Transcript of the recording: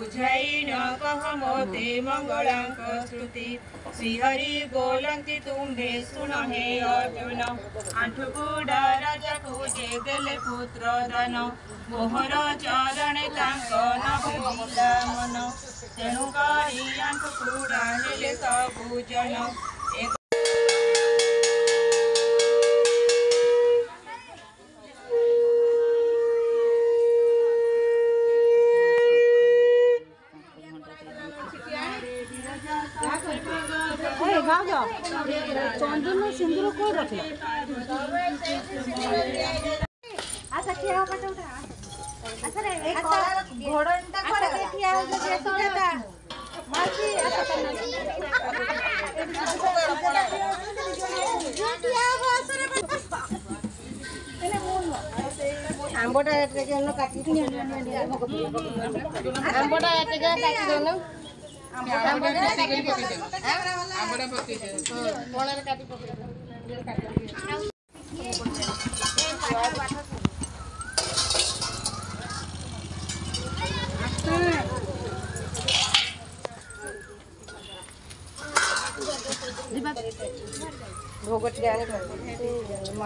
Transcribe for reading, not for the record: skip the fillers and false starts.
बुझाई न कह मोते मंगलांक स्तुति श्रीहरि बोलंती तुम्हे सुन हे अर्जुन आंठुकुड़ा राजा को जे देले पुत्र दान मोहर चरण तांक न भजिला मन तेणु करी आंठुकुड़ा नेले सबु जन चंदन सिंदूर को रखला अच्छा क्या पट उठा अच्छा रे एक घोड़नटा करे देखिया हो जे सुजाता मासी अच्छा आंबोटा टेके न काटी आंबोटा टेके काटी देनो भोग